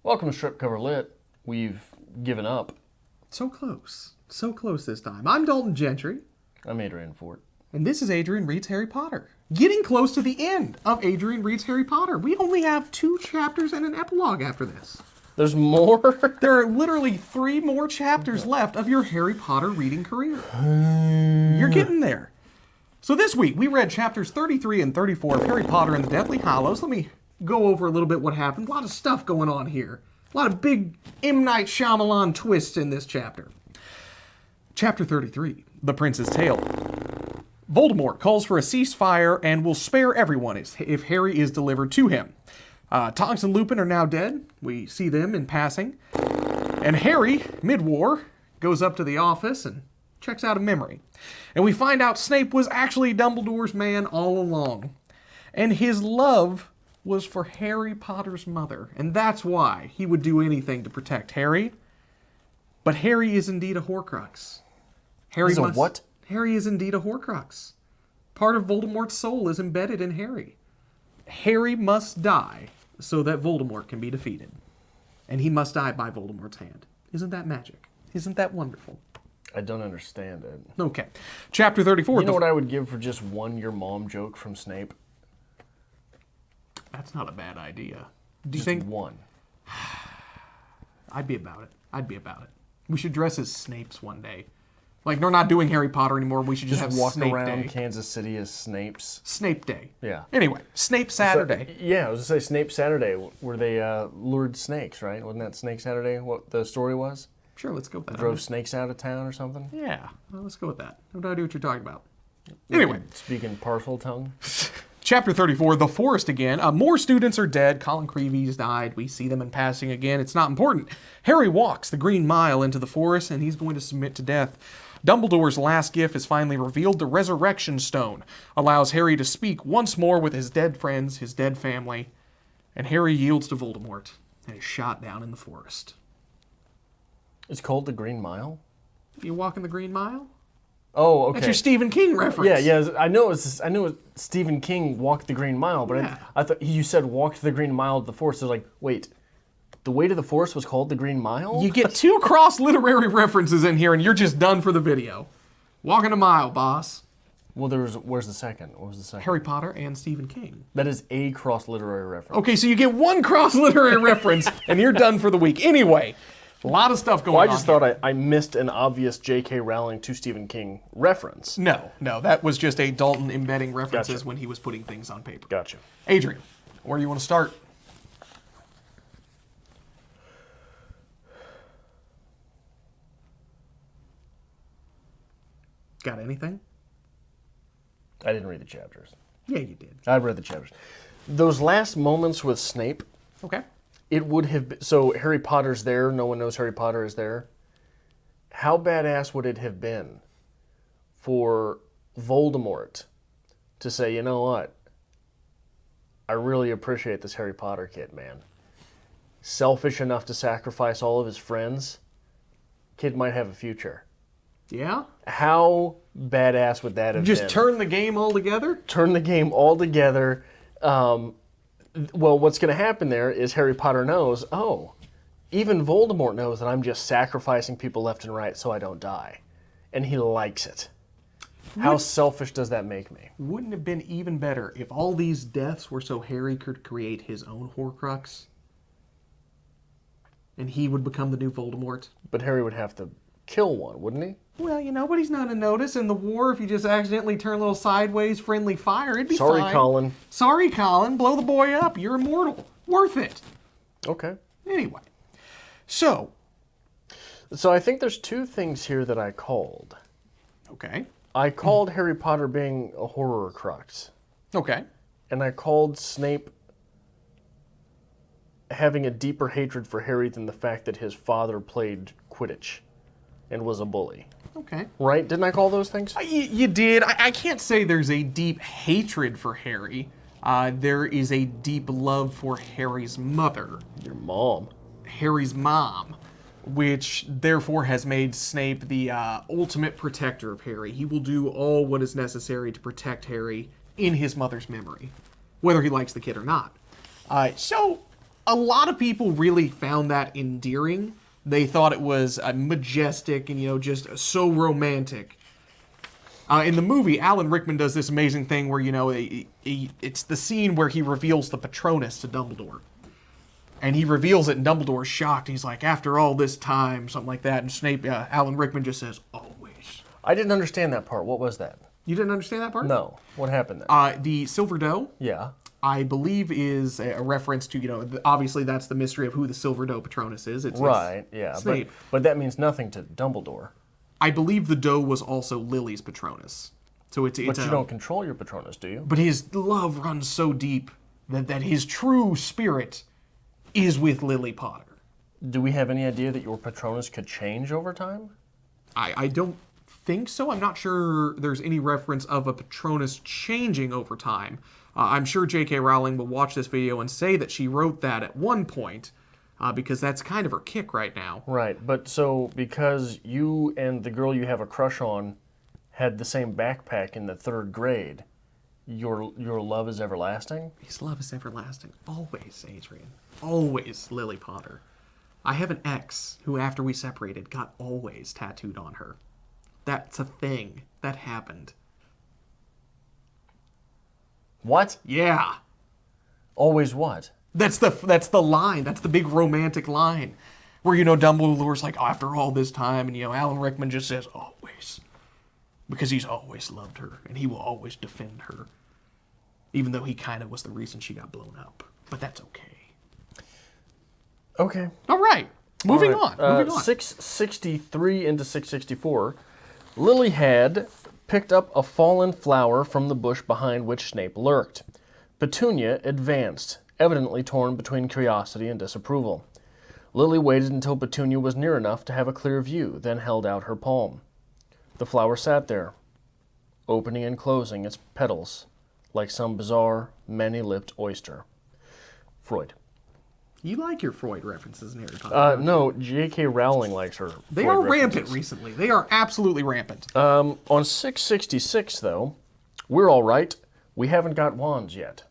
Welcome to Strip Cover Lit. We've given up. So close. So close this time. I'm Dalton Gentry. I'm Adrian Fort. And this is Adrian Reads Harry Potter. Getting close to the end of Adrian Reads Harry Potter. We only have 2 chapters and an epilogue after this. There's more? There are literally 3 more chapters left of your Harry Potter reading career. You're getting there. So this week, we read chapters 33 and 34 of Harry Potter and the Deathly Hallows. Let me go over a little bit what happened. A lot of stuff going on here. A lot of big M. Night Shyamalan twists in this chapter. Chapter 33, The Prince's Tale. Voldemort calls for a ceasefire and will spare everyone if Harry is delivered to him. Tonks and Lupin are now dead. We see them in passing. And Harry, mid-war, goes up to the office and checks out a memory. And we find out Snape was actually Dumbledore's man all along. And his love was for Harry Potter's mother. And that's why he would do anything to protect Harry. But Harry is indeed a Horcrux. He's a what? Harry is indeed a Horcrux. Part of Voldemort's soul is embedded in Harry. Harry must die so that Voldemort can be defeated. And he must die by Voldemort's hand. Isn't that magic? Isn't that wonderful? I don't understand it. Okay. Chapter 34. You know what I would give for just one your mom joke from Snape? That's not a bad idea. Do you Just think... one. I'd be about it. We should dress as Snapes one day. Like, they're not doing Harry Potter anymore. We should just have walk Snape around Day. Kansas City as Snapes. Snape Day. Yeah. Anyway, Snape Saturday. Yeah, I was going to say Snape Saturday, where they lured snakes, right? Wasn't that Snake Saturday what the story was? Sure, let's go with that. Drove snakes out of town or something? Yeah, well, let's go with that. I have no idea what you're talking about. Anyway. Speaking parcel tongue. Chapter 34, The Forest again. More students are dead. Colin Creevey's died. We see them in passing again. It's not important. Harry walks the Green Mile into the forest, and he's going to submit to death. Dumbledore's last gift is finally revealed. The Resurrection Stone allows Harry to speak once more with his dead friends, his dead family, and Harry yields to Voldemort and is shot down in the forest. It's called the Green Mile? You walking the Green Mile? Oh, okay. That's your Stephen King reference. Yeah. I know Stephen King walked the Green Mile, but Yeah. I thought you said walked the Green Mile to the forest. I was like, wait, the way to the forest was called the Green Mile? You get 2 cross literary references in here, and you're just done for the video. Walking a mile, boss. Well, where's the second? What was the second? Harry Potter and Stephen King. That is a cross literary reference. Okay, so you get 1 cross literary reference, and you're done for the week. Anyway, a lot of stuff going on. Well, I just thought I missed an obvious J.K. Rowling to Stephen King reference. No, that was just a Dalton embedding references Gotcha. when he was putting things on paper. Gotcha. Adrian, where do you want to start? Got anything? I didn't read the chapters. Yeah, you did. I read the chapters. Those last moments with Snape, Okay. it would have been... So Harry Potter's there. No one knows Harry Potter is there. How badass would it have been for Voldemort to say, you know what? I really appreciate this Harry Potter kid, man. Selfish enough to sacrifice all of his friends. Kid might have a future. Yeah? How badass would that have been? Just turn the game altogether? Turn the game all together. Well, what's going to happen there is Harry Potter knows, even Voldemort knows that I'm just sacrificing people left and right so I don't die. And he likes it. How selfish does that make me? Wouldn't it have been even better if all these deaths were so Harry could create his own Horcrux? And he would become the new Voldemort? But Harry would have to kill one, wouldn't he? Well, but he's not to notice. In the war, if you just accidentally turn a little sideways friendly fire, it'd be fine. Sorry, Colin. Sorry, Colin. Blow the boy up. You're immortal. Worth it. Okay. Anyway. So I think there's 2 things here that I called. Okay. I called Harry Potter being a horror crux. Okay. And I called Snape having a deeper hatred for Harry than the fact that his father played Quidditch and was a bully. Okay. Right? Didn't I call those things? You did. I can't say there's a deep hatred for Harry. There is a deep love for Harry's mother. Your mom. Harry's mom, which therefore has made Snape the ultimate protector of Harry. He will do all what is necessary to protect Harry in his mother's memory, whether he likes the kid or not. So a lot of people really found that endearing. They thought it was majestic and, just so romantic. In the movie, Alan Rickman does this amazing thing where, it's the scene where he reveals the Patronus to Dumbledore. And he reveals it, and Dumbledore's shocked. He's like, after all this time, something like that. And Snape, Alan Rickman just says, always. I didn't understand that part. What was that? You didn't understand that part? No. What happened then? The Silver Doe, Yeah. I believe, is a reference to, obviously that's the mystery of who the Silver Doe Patronus is. It's Right, yeah. Snape. But that means nothing to Dumbledore. I believe the doe was also Lily's Patronus. So it's But you don't control your Patronus, do you? But his love runs so deep that his true spirit is with Lily Potter. Do we have any idea that your Patronus could change over time? I don't think so. I'm not sure there's any reference of a Patronus changing over time. I'm sure J.K. Rowling will watch this video and say that she wrote that at one point, because that's kind of her kick right now. Right, but so because you and the girl you have a crush on had the same backpack in the 3rd grade, your love is everlasting? His love is everlasting. Always, Adrian. Always, Lily Potter. I have an ex who, after we separated, got always tattooed on her. That's a thing. That happened. What? Yeah. Always what? That's the line. That's the big romantic line. Where, Dumbledore's like, after all this time, and, Alan Rickman just says, always. Because he's always loved her, and he will always defend her. Even though he kind of was the reason she got blown up. But that's okay. Okay. All right. Moving on. 663 into 664. Lily had picked up a fallen flower from the bush behind which Snape lurked. Petunia advanced, evidently torn between curiosity and disapproval. Lily waited until Petunia was near enough to have a clear view, then held out her palm. The flower sat there, opening and closing its petals like some bizarre, many-lipped oyster. Freud. You like your Freud references in Harry Potter. No, J.K. Rowling likes her. They Freud are references. rampant recently. They are absolutely rampant. On 666, though, we're all right. We haven't got wands yet.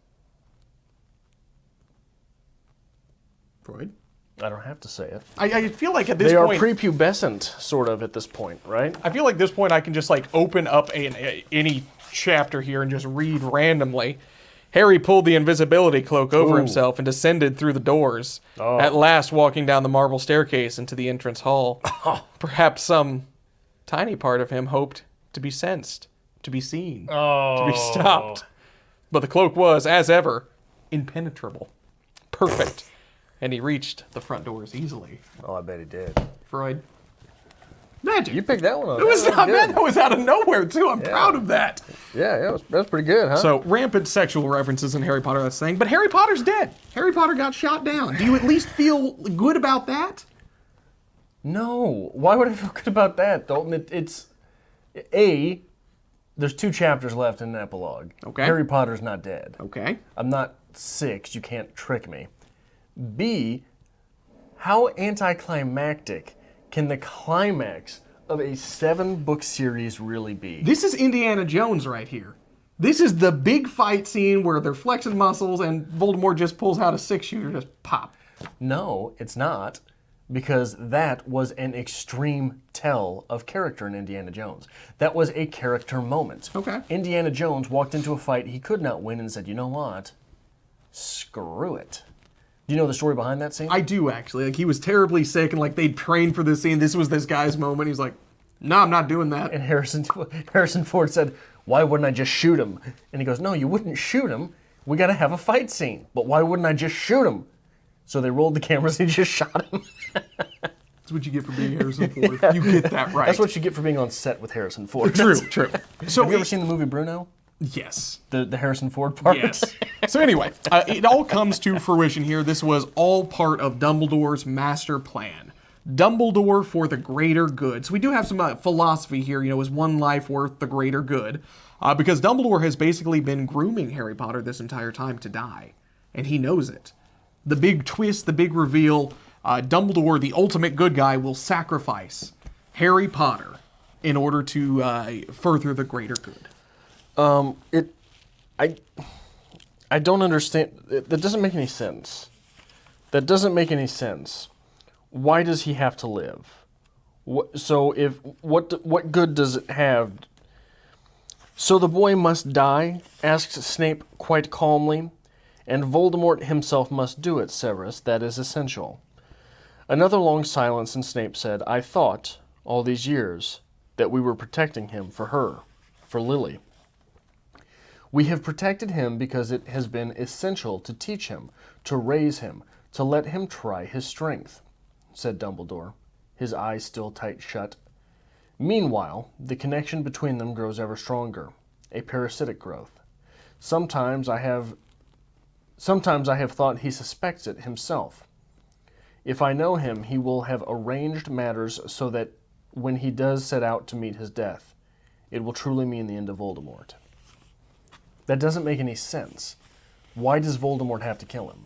Freud? I don't have to say it. I feel like at this They point... are prepubescent, sort of, at this point, right? I feel like at this point I can just open up any chapter here and just read randomly. Harry pulled the invisibility cloak over himself and descended through the doors, at last walking down the marble staircase into the entrance hall. Perhaps some tiny part of him hoped to be sensed, to be seen, to be stopped. But the cloak was, as ever, impenetrable. Perfect. And he reached the front doors easily. Oh, I bet he did. Freud. Magic. You picked that one up. It was not bad. That was out of nowhere, too. I'm proud of that. Yeah, that's pretty good, huh? So, rampant sexual references in Harry Potter, that's the thing. But Harry Potter's dead. Harry Potter got shot down. Do you at least feel good about that? No. Why would I feel good about that, Dalton? It's... There's 2 chapters left in an epilogue. Okay. Harry Potter's not dead. Okay. I'm not 6. You can't trick me. B, how anticlimactic can the climax of a 7-book series really be? This is Indiana Jones right here. This is the big fight scene where they're flexing muscles and Voldemort just pulls out a 6-shooter, just pop. No, it's not, because that was an extreme tell of character in Indiana Jones. That was a character moment. Okay. Indiana Jones walked into a fight he could not win and said, you know what? Screw it. Do you know the story behind that scene? I do, actually. He was terribly sick and they'd trained for this scene. This was this guy's moment. He's like, no, I'm not doing that. And Harrison Ford said, why wouldn't I just shoot him? And he goes, no, you wouldn't shoot him. We got to have a fight scene. But why wouldn't I just shoot him? So they rolled the cameras and he just shot him. That's what you get for being Harrison Ford. You get that right. That's what you get for being on set with Harrison Ford. True. So have you ever seen the movie Bruno? Yes. The Harrison Ford part? Yes. So anyway, it all comes to fruition here. This was all part of Dumbledore's master plan. Dumbledore for the greater good. So we do have some philosophy here, is one life worth the greater good? Because Dumbledore has basically been grooming Harry Potter this entire time to die. And he knows it. The big twist, the big reveal, Dumbledore, the ultimate good guy, will sacrifice Harry Potter in order to further the greater good. I don't understand. That doesn't make any sense. That doesn't make any sense. Why does he have to live? What good does it have? So the boy must die, asked Snape quite calmly, and Voldemort himself must do it, Severus. That is essential. Another long silence, and Snape said, I thought, all these years, that we were protecting him for her, for Lily. We have protected him because it has been essential to teach him, to raise him, to let him try his strength, said Dumbledore, his eyes still tight shut. Meanwhile, the connection between them grows ever stronger, a parasitic growth. Sometimes I have thought he suspects it himself. If I know him, he will have arranged matters so that when he does set out to meet his death, it will truly mean the end of Voldemort. That doesn't make any sense. Why does Voldemort have to kill him?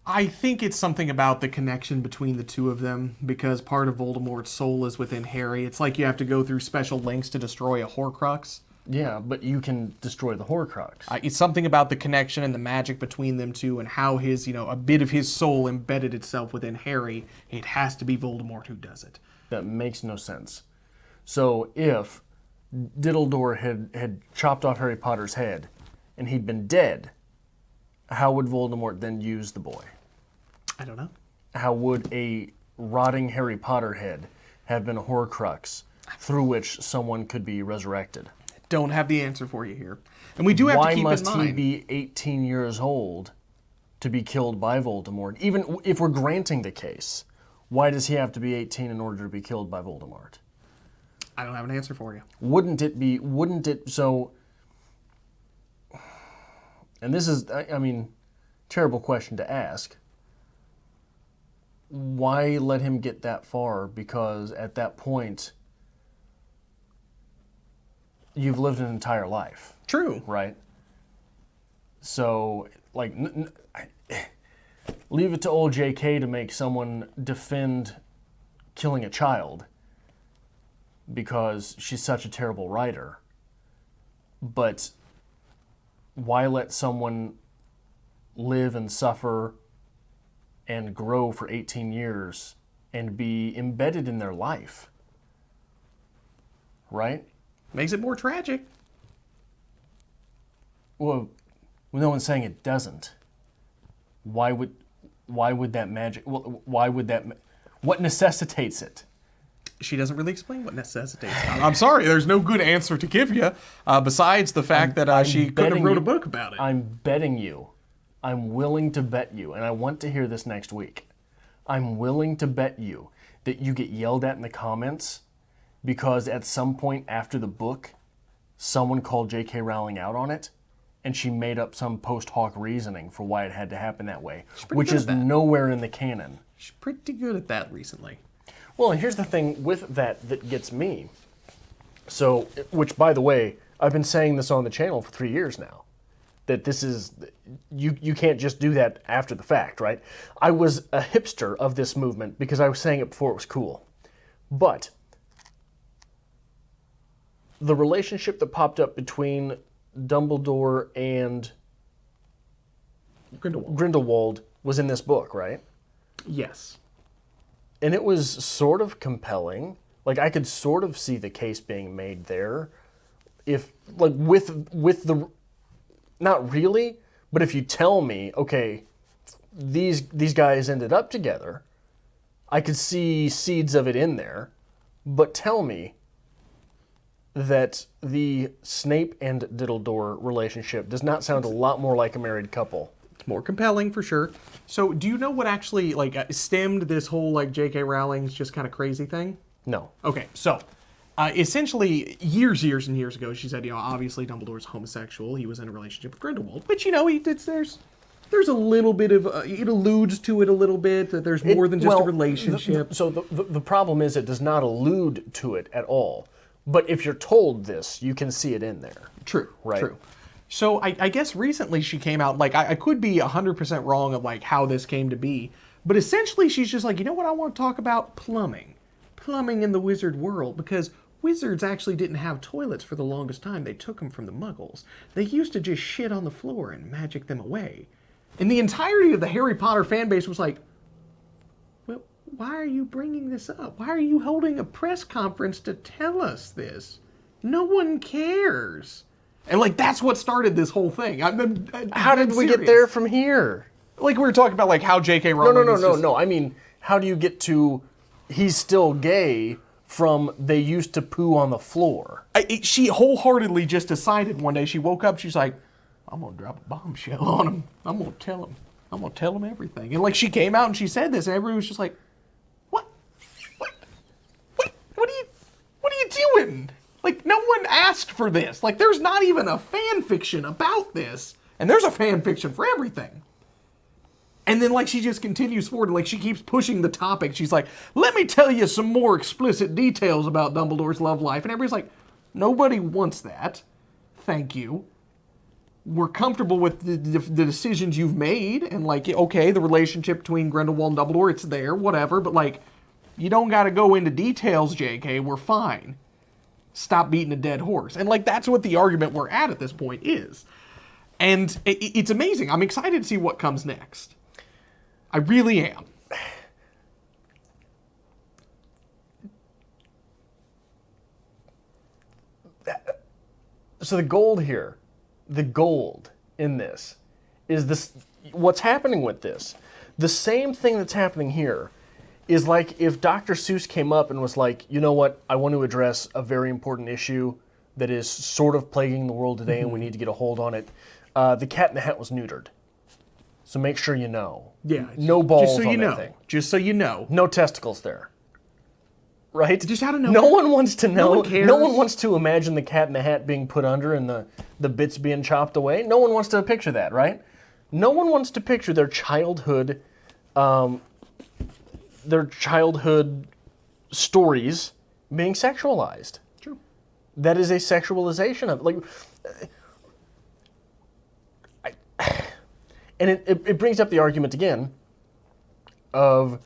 I think it's something about the connection between the two of them, because part of Voldemort's soul is within Harry. It's like you have to go through special lengths to destroy a Horcrux. Yeah, but you can destroy the Horcrux. It's something about the connection and the magic between them two, and how his, a bit of his soul embedded itself within Harry. It has to be Voldemort who does it. That makes no sense. So if Diddledore had chopped off Harry Potter's head and he'd been dead, how would Voldemort then use the boy? I don't know. How would a rotting Harry Potter head have been a Horcrux through which someone could be resurrected? Don't have the answer for you here. And we do have to keep in mind... Why must he be 18 years old to be killed by Voldemort? Even if we're granting the case, why does he have to be 18 in order to be killed by Voldemort? I don't have an answer for you. Wouldn't it, so... And this is, terrible question to ask. Why let him get that far? Because at that point, you've lived an entire life. True. Right? So, leave it to old J.K. to make someone defend killing a child because she's such a terrible writer. But why let someone live and suffer and grow for 18 years and be embedded in their life? Right? Makes it more tragic. Well, no one's saying it doesn't. Why would that magic? What necessitates it? She doesn't really explain what necessitates it. I'm sorry, there's no good answer to give you, besides the fact that she couldn't have wrote a book about it. I'm betting you. I'm willing to bet you, and I want to hear this next week. I'm willing to bet you that you get yelled at in the comments because at some point after the book, someone called J.K. Rowling out on it, and she made up some post hoc reasoning for why it had to happen that way, which is nowhere in the canon. She's pretty good at that recently. Well, and here's the thing with that gets me. So, which, by the way, I've been saying this on the channel for 3 years now, that this is, you can't just do that after the fact, right? I was a hipster of this movement because I was saying it before it was cool. But the relationship that popped up between Dumbledore and Grindelwald was in this book, right? Yes. And it was sort of compelling. Like, I could sort of see the case being made there. If, like, with the... Not really, but if you tell me, okay, these guys ended up together, I could see seeds of it in there. But tell me that the Snape and Diddledore relationship does not sound a lot more like a married couple. It's more compelling, for sure. So, do you know what actually, stemmed this whole, J.K. Rowling's just kind of crazy thing? No. Okay, so, essentially, years and years ago, she said, obviously Dumbledore's homosexual. He was in a relationship with Grindelwald. But, there's a little bit of, it alludes to it a little bit, that there's more than just a relationship. So the problem is it does not allude to it at all. But if you're told this, you can see it in there. True, right? True. So I guess recently she came out, I could be 100% wrong of how this came to be, but essentially she's just you know what, I want to talk about plumbing. Plumbing in the wizard world, because wizards actually didn't have toilets for the longest time. They took them from the muggles. They used to just shit on the floor and magic them away. And the entirety of the Harry Potter fan base was like, well, why are you bringing this up? Why are you holding a press conference to tell us this? No one cares. And like, that's what started this whole thing. How did we get there from here? Like we were talking about like how J.K. Rowling No. I mean, how do you get to he's still gay from they used to poo on the floor? She wholeheartedly just decided one day, she woke up, she's like, I'm going to drop a bombshell on him. I'm going to tell him. I'm going to tell him everything. And like she came out and she said this and everyone was just like, what are you doing? Like no one asked for this. Like there's not even a fan fiction about this. And there's a fan fiction for everything. And then like she just continues forward and like she keeps pushing the topic. She's like, let me tell you some more explicit details about Dumbledore's love life. And everybody's like, nobody wants that. Thank you. We're comfortable with the decisions you've made, and like, okay, the relationship between Grindelwald and Dumbledore, it's there, whatever, but like, you don't got to go into details, JK, we're fine. Stop beating a dead horse. And like, that's what the argument we're at this point is. And it's amazing. I'm excited to see what comes next. I really am. So the gold in this is this, what's happening with this. The same thing that's happening here is like if Dr. Seuss came up and was like, you know what, I want to address a very important issue that is sort of plaguing the world today and we need to get a hold on it. The Cat in the Hat was neutered. So make sure you know. Yeah. No balls just so on you that know. thing. Just so you know. No testicles there. Right? Just out of nowhere. No one wants to know. No one cares. No one wants to imagine the Cat in the Hat being put under and the bits being chopped away. No one wants to picture that, right? No one wants to picture their childhood stories being sexualized. True. That is a sexualization of, like, and it brings up the argument again of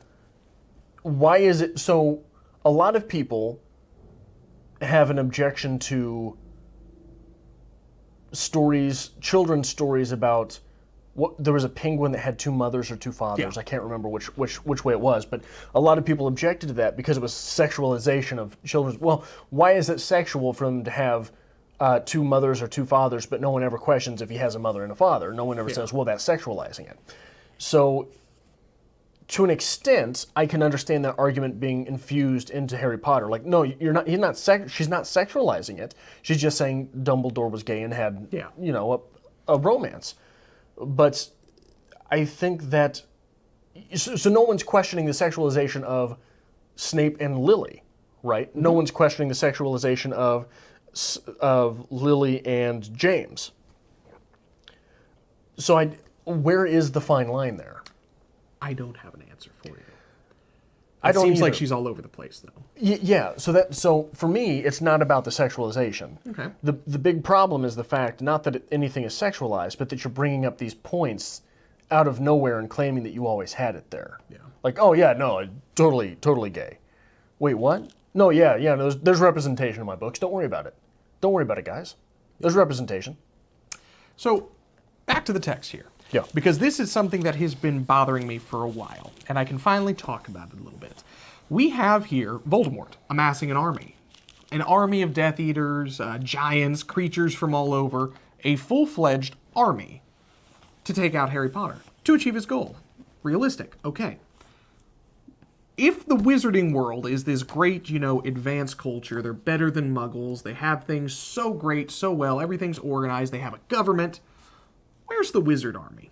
why is it so. A lot of people have an objection to stories, children's stories about what there was a penguin that had two mothers or two fathers. Yeah. I can't remember which way it was, but a lot of people objected to that because it was sexualization of children's. Well, why is it sexual for them to have two mothers or two fathers, but no one ever questions if he has a mother and a father? No one ever says, well, that's sexualizing it. So, to an extent, I can understand that argument being infused into Harry Potter. Like, no, she's not sexualizing it. She's just saying Dumbledore was gay and had, a romance. But I think that, so no one's questioning the sexualization of Snape and Lily, right? Mm-hmm. No one's questioning the sexualization of Lily and James. So where is the fine line there? I don't have an answer for you. It seems like she's all over the place, though. Yeah. So for me, it's not about the sexualization. Okay. The big problem is the fact not that anything is sexualized, but that you're bringing up these points out of nowhere and claiming that you always had it there. Yeah. Like, oh yeah, no, totally gay. Wait, what? No, yeah. No, there's representation in my books. Don't worry about it. Don't worry about it, guys. There's representation. So, back to the text here. Yeah. Because this is something that has been bothering me for a while, and I can finally talk about it a little bit. We have here Voldemort amassing an army of Death Eaters, giants, creatures from all over, a full-fledged army to take out Harry Potter, to achieve his goal. Realistic, okay. If the wizarding world is this great, advanced culture, they're better than muggles, they have things so great, so well, everything's organized, they have a government, where's the wizard army?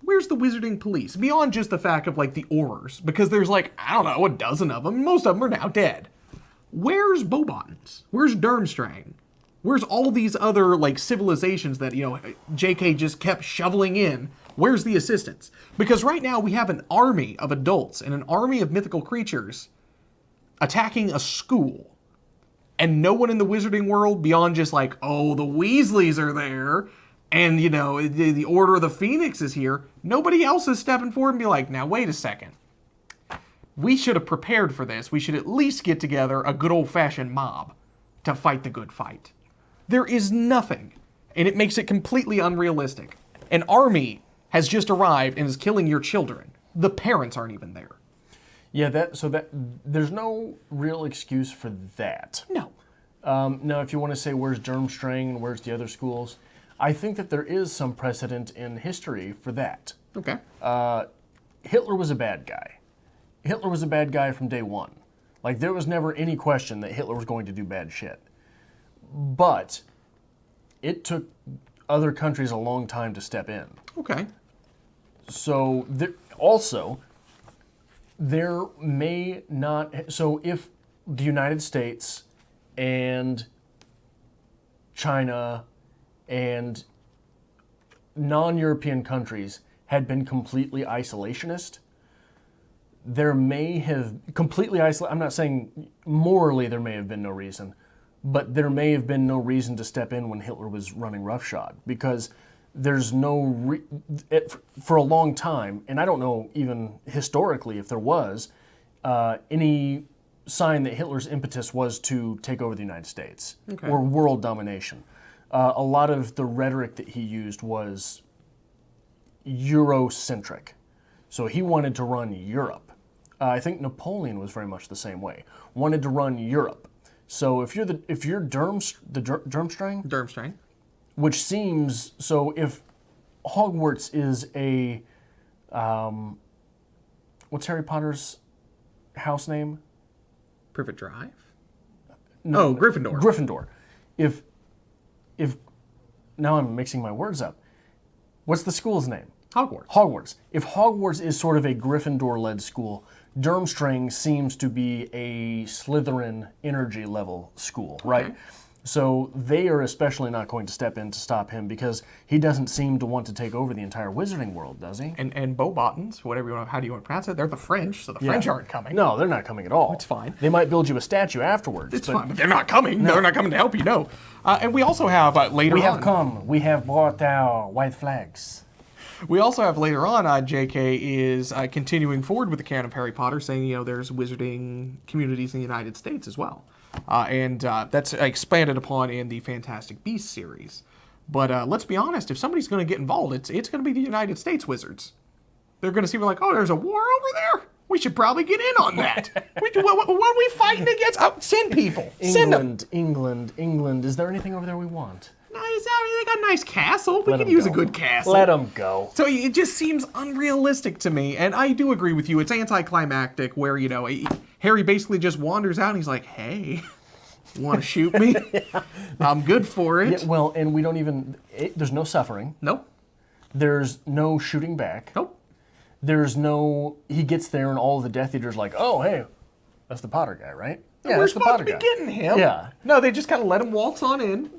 Where's the wizarding police? Beyond just the fact of, like, the Aurors, because there's, like, I don't know, a dozen of them. Most of them are now dead. Where's Bobons? Where's Durmstrang? Where's all these other, like, civilizations that, JK just kept shoveling in? Where's the assistance? Because right now we have an army of adults and an army of mythical creatures attacking a school. And no one in the wizarding world, beyond just like, oh, the Weasleys are there, and, the Order of the Phoenix is here, nobody else is stepping forward and be like, now, wait a second. We should have prepared for this. We should at least get together a good old-fashioned mob to fight the good fight. There is nothing, and it makes it completely unrealistic. An army has just arrived and is killing your children. The parents aren't even there. Yeah, there's no real excuse for that. No. Now, if you want to say where's Durmstrang and where's the other schools, I think that there is some precedent in history for that. Okay. Hitler was a bad guy. Hitler was a bad guy from day one. Like, there was never any question that Hitler was going to do bad shit. But it took other countries a long time to step in. Okay. So, there may not... So, if the United States and China and non-European countries had been completely isolationist, there may have completely isolated. I'm not saying morally there may have been no reason, but there may have been no reason to step in when Hitler was running roughshod, because there's no for a long time, and I don't know even historically if there was any sign that Hitler's impetus was to take over the United States or world domination. A lot of the rhetoric that he used was Eurocentric. So he wanted to run Europe. I think Napoleon was very much the same way. Wanted to run Europe. So if you're Durmstrang, which seems, so if Hogwarts is a what's Harry Potter's house name? Privet Drive? No, Gryffindor. Gryffindor. If now I'm mixing my words up. What's the school's name? Hogwarts. If Hogwarts is sort of a Gryffindor-led school, Durmstrang seems to be a Slytherin energy level school, right? Okay. So they are especially not going to step in to stop him, because he doesn't seem to want to take over the entire wizarding world, does he? And Beauxbatons, how do you want to pronounce it? They're the French, so the French aren't coming. No, they're not coming at all. It's fine. They might build you a statue afterwards. It's fine, but they're not coming. No. They're not coming to help you, no. And we also have later on... We have come. We have brought our white flags. We also have later on, J.K. is continuing forward with the canon of Harry Potter, saying, there's wizarding communities in the United States as well. And that's expanded upon in the Fantastic Beasts series. But let's be honest, if somebody's going to get involved, it's going to be the United States wizards. They're going to see, we're like, oh, there's a war over there? We should probably get in on that. What are we fighting against? Oh, send people. Send them. England. Is there anything over there we want? No, they got a nice castle. We could use a good castle. Let them go. So it just seems unrealistic to me, and I do agree with you. It's anticlimactic, where Harry basically just wanders out and he's like, "Hey, want to shoot me? Yeah. I'm good for it." Yeah, well, and we don't even. There's no suffering. Nope. There's no shooting back. Nope. There's no. He gets there and all of the Death Eaters are like, "Oh, hey, that's the Potter guy, right?" Yeah, we're supposed to be getting him. Yeah. No, they just kind of let him waltz on in.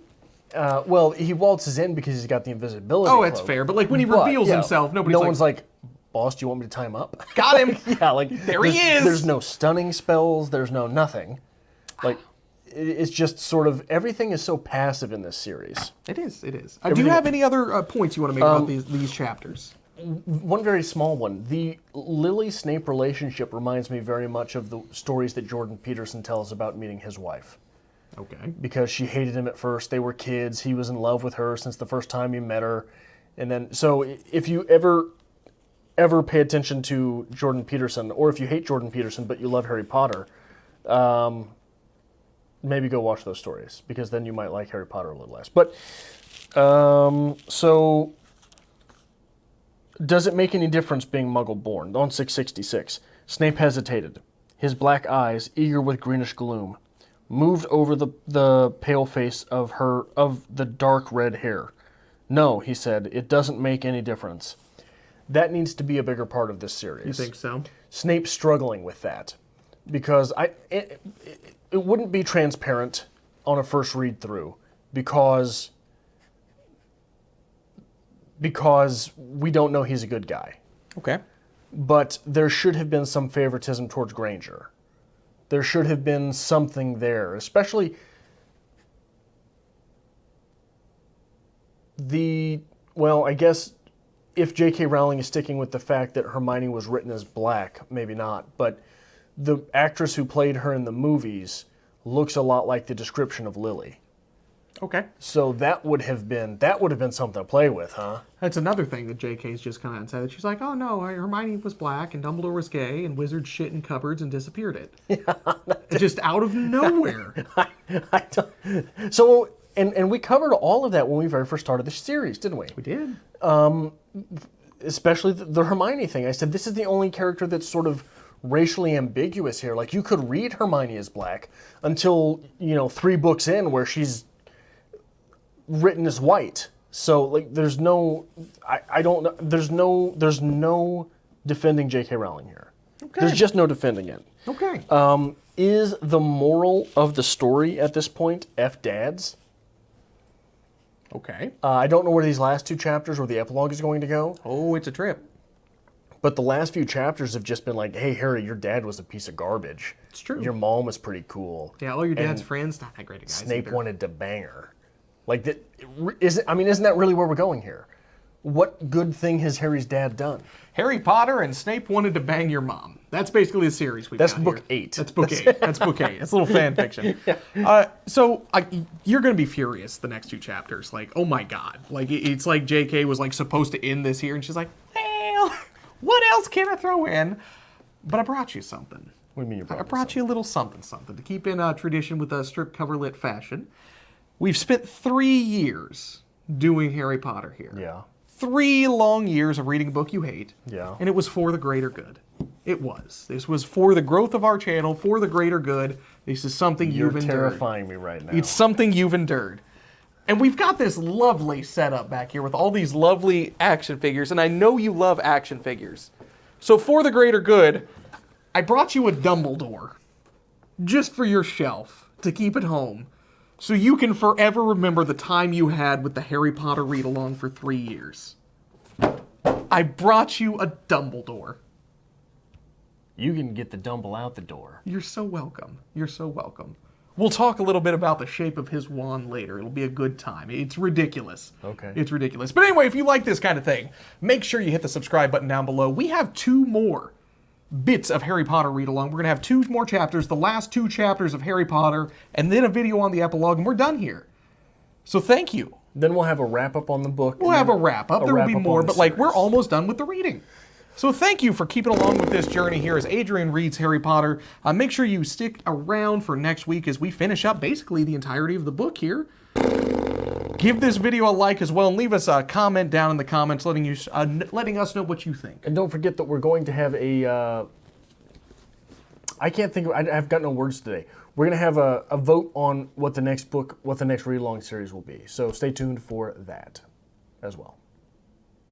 Well, he waltzes in because he's got the invisibility Oh, it's cloak. fair. But when he reveals himself, no one's like, "Boss, do you want me to tie him up?" Got him. Yeah, like there he is. There's no stunning spells. There's no nothing. Like, it's just sort of everything is so passive in this series. It is. Do you have any other points you want to make about these chapters? One very small one. The Lily-Snape relationship reminds me very much of the stories that Jordan Peterson tells about meeting his wife. Okay. Because she hated him at first. They were kids. He was in love with her since the first time he met her. And then, so if you ever pay attention to Jordan Peterson, or if you hate Jordan Peterson but you love Harry Potter, maybe go watch those stories, because then you might like Harry Potter a little less. But, so, does it make any difference being Muggle-born? On 666, Snape hesitated, his black eyes eager with greenish gloom, moved over the pale face of the dark red hair. "No," he said, "it doesn't make any difference." That needs to be a bigger part of this series. You think so? Snape's struggling with that, because it wouldn't be transparent on a first read through, because we don't know he's a good guy. Okay. But there should have been some favoritism towards Granger. There should have been something there, especially I guess if J.K. Rowling is sticking with the fact that Hermione was written as black, maybe not, but the actress who played her in the movies looks a lot like the description of Lily. Okay. So that would have been something to play with, huh? That's another thing that JK's just come out and said. That she's like, oh no, Hermione was black and Dumbledore was gay and wizards shit in cupboards and disappeared it. Yeah, just out of nowhere. I don't, so, and we covered all of that when we very first started the series, didn't we? We did. Especially the Hermione thing. I said, this is the only character that's sort of racially ambiguous here. Like, you could read Hermione as black until, 3 books in where she's written as white. So, like, there's no, I don't know, there's no defending J.K. Rowling here. Okay. There's just no defending it. Okay. Is the moral of the story at this point F dads? Okay. I don't know where these last 2 chapters or the epilogue is going to go. Oh, it's a trip. But the last few chapters have just been like, hey, Harry, your dad was a piece of garbage. It's true. Your mom was pretty cool. Yeah, all your dad's friends, not that great guys. Snape either. wanted to bang her. Like, isn't that really where we're going here? What good thing has Harry's dad done? Harry Potter and Snape wanted to bang your mom. That's basically the series we've That's got book here. 8. That's book 8. That's book 8. It's a little fan fiction. Yeah. You're going to be furious the next 2 chapters. Like, oh my God. Like, it's like JK was like supposed to end this here, and she's like, well, what else can I throw in? But I brought you something. What do you mean you brought I brought you a little something to keep in tradition with a strip cover lit fashion. We've spent 3 years doing Harry Potter here. Yeah. 3 long years of reading a book you hate. Yeah. And it was for the greater good. It was. This was for the growth of our channel, for the greater good. This is something you've endured. You're terrifying me right now. It's something you've endured. And we've got this lovely setup back here with all these lovely action figures, and I know you love action figures. So for the greater good, I brought you a Dumbledore just for your shelf to keep at home so you can forever remember the time you had with the Harry Potter read-along for 3 years. I brought you a Dumbledore. You can get the Dumble out the door. You're so welcome. You're so welcome. We'll talk a little bit about the shape of his wand later. It'll be a good time. It's ridiculous. Okay. It's ridiculous. But anyway, if you like this kind of thing, make sure you hit the subscribe button down below. We have 2 more bits of Harry Potter read-along. We're going to have 2 more chapters, the last 2 chapters of Harry Potter, and then a video on the epilogue, and we're done here. So thank you. Then we'll have a wrap-up on the book. We'll have a wrap-up. There will be more, but like, we're series. almost done with the reading. So thank you for keeping along with this journey here as Adrian reads Harry Potter. Make sure you stick around for next week as we finish up basically the entirety of the book here. Give this video a like as well, and leave us a comment down in the comments letting us know what you think. And don't forget that we're going to have a... I've got no words today. We're going to have a vote on what the next read-along series will be. So stay tuned for that as well.